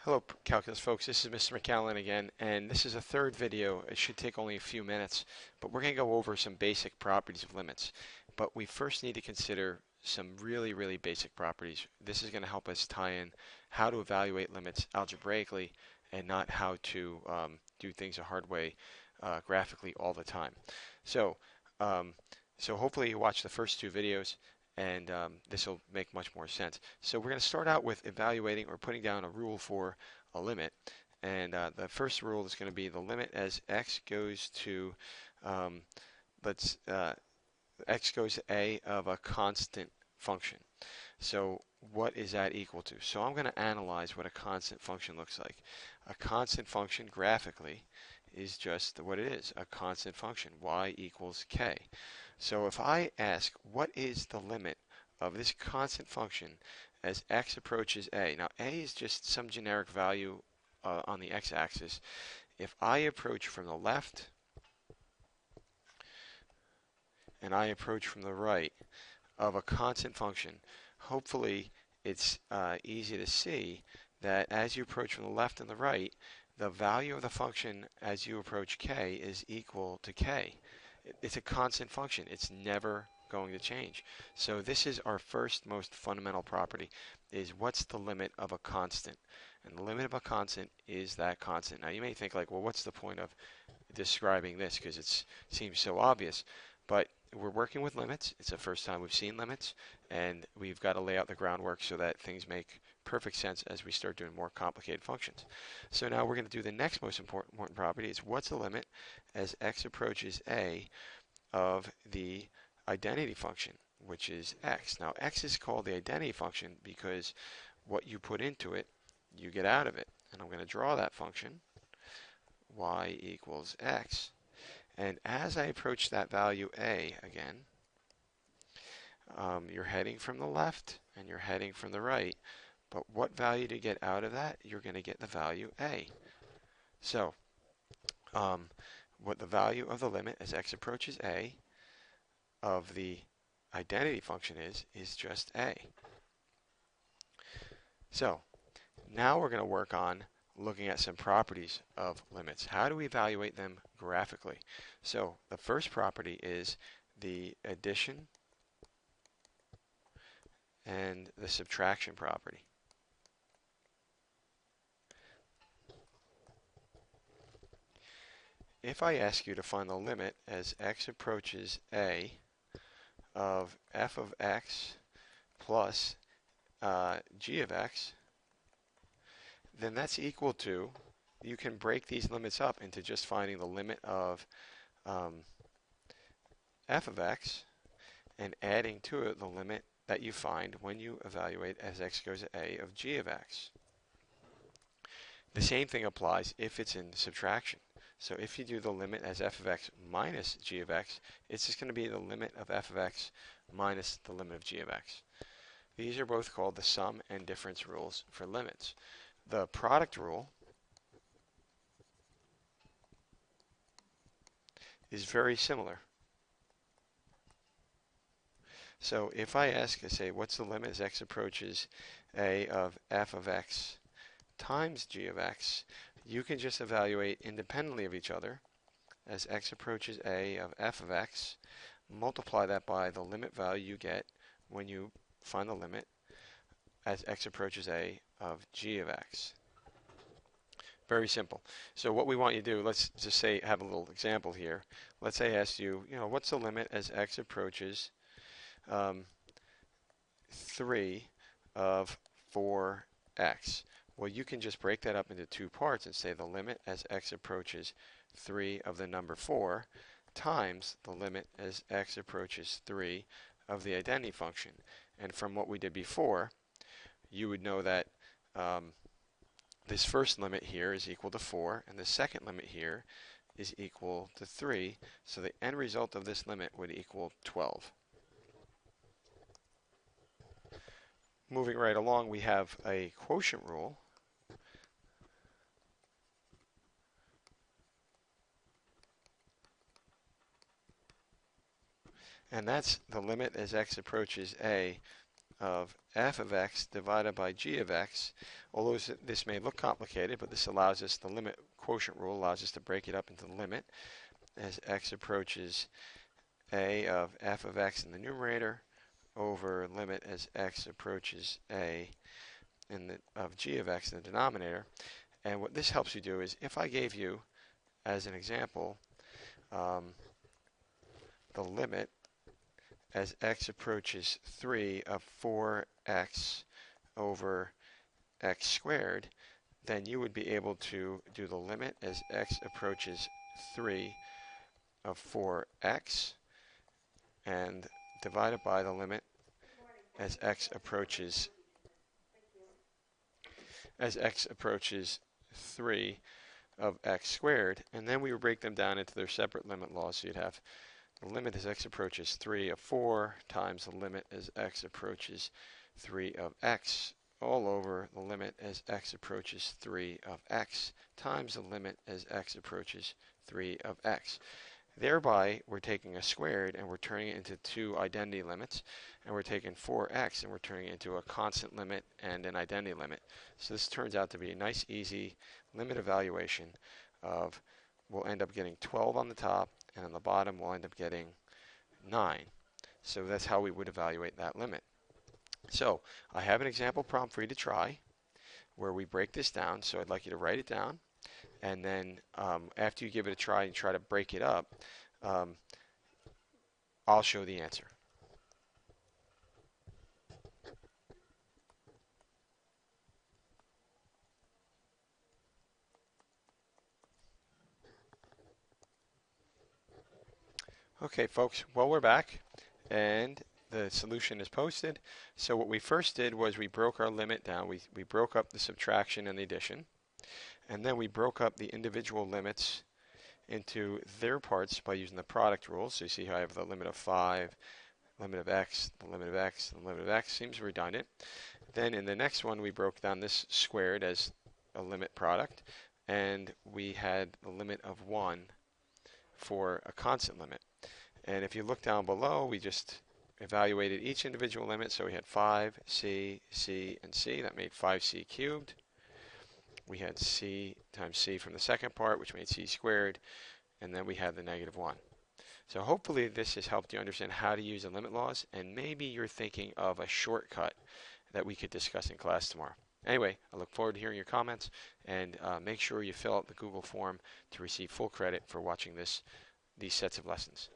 Hello, calculus folks. This is Mr. McCallan again, and this is a third video. It should take only a few minutes, but we're going to go over some basic properties of limits. But we first need to consider some really basic properties. This is going to help us tie in how to evaluate limits algebraically and not how to do things a hard way graphically all the time. So, um, so hopefully you watch the first two videos and this will make much more sense. So we're going to start out with evaluating or putting down a rule for a limit. And the first rule is going to be the limit as x goes to, let's x goes to a of a constant function. So what is that equal to? So I'm going to analyze what a constant function looks like. A constant function graphically is just what it is, a constant function, y equals k. So if I ask what is the limit of this constant function as x approaches a, now a is just some generic value on the x-axis. If I approach from the left and I approach from the right of a constant function, hopefully it's easy to see that as you approach from the left and the right, the value of the function as you approach k is equal to k. It's a constant function. It's never going to change. So this is our first most fundamental property, is what's the limit of a constant? And the limit of a constant is that constant. Now you may think like, well, what's the point of describing this, because it seems so obvious. But we're working with limits. It's the first time we've seen limits, and we've got to lay out the groundwork so that things make perfect sense as we start doing more complicated functions. So now we're going to do the next most important property. Is what's the limit as x approaches a of the identity function, which is x. Now x is called the identity function because what you put into it, you get out of it. And I'm going to draw that function, y equals x. And as I approach that value a again, you're heading from the left and you're heading from the right. But what value to get out of that? You're going to get the value a. So what the value of the limit as x approaches a of the identity function is just a. So now we're going to work on looking at some properties of limits. How do we evaluate them graphically? So the first property is the addition and the subtraction property. If I ask you to find the limit as x approaches a of f of x plus g of x, then that's equal to, you can break these limits up into just finding the limit of f of x and adding to it the limit that you find when you evaluate as x goes to a of g of x. The same thing applies if it's in subtraction. So if you do the limit as f of x minus g of x, it's just going to be the limit of f of x minus the limit of g of x. These are both called the sum and difference rules for limits. The product rule is very similar. So if I ask, I say, what's the limit as x approaches a of f of x times g of x, you can just evaluate independently of each other as x approaches a of f of x, multiply that by the limit value you get when you find the limit as x approaches a of g of x. Very simple. So what we want you to do, let's just say, have a little example here. Let's say I asked you, what's the limit as x approaches 3 of 4x? Well, you can just break that up into two parts and say the limit as x approaches 3 of the number 4 times the limit as x approaches 3 of the identity function. And from what we did before, you would know that this first limit here is equal to 4, and the second limit here is equal to 3, so the end result of this limit would equal 12. Moving right along, we have a quotient rule. And that's the limit as x approaches a of f of x divided by g of x. Although this may look complicated, but this allows us, the limit quotient rule allows us to break it up into the limit as x approaches a of f of x in the numerator over limit as x approaches a of g of x in the denominator. And what this helps you do is, if I gave you, as an example, the limit as x approaches 3 of 4x over x squared, then you would be able to do the limit as x approaches 3 of 4x and divide it by the limit as x approaches 3 of x squared, and then we would break them down into their separate limit laws. So you'd have the limit as x approaches 3 of 4 times the limit as x approaches 3 of x all over the limit as x approaches 3 of x times the limit as x approaches 3 of x. Thereby, we're taking a squared and we're turning it into two identity limits, and we're taking 4x and we're turning it into a constant limit and an identity limit. So this turns out to be a nice, easy limit evaluation of, we'll end up getting 12 on the top, and on the bottom we'll end up getting 9. So that's how we would evaluate that limit. So I have an example problem for you to try where we break this down. So I'd like you to write it down, and then after you give it a try and try to break it up, I'll show the answer. Okay, folks, well, we're back, and the solution is posted. So what we first did was we broke our limit down. We broke up the subtraction and the addition, and then we broke up the individual limits into their parts by using the product rule. So you see how I have the limit of 5, limit of x, the limit of x, the limit of x. Seems redundant. Then in the next one, we broke down this squared as a limit product, and we had the limit of 1 for a constant limit. And if you look down below, we just evaluated each individual limit. So we had 5, c, c, and c. That made 5c cubed. We had c times c from the second part, which made c squared. And then we had the negative 1. So hopefully this has helped you understand how to use the limit laws. And maybe you're thinking of a shortcut that we could discuss in class tomorrow. Anyway, I look forward to hearing your comments. And make sure you fill out the Google form to receive full credit for watching these sets of lessons.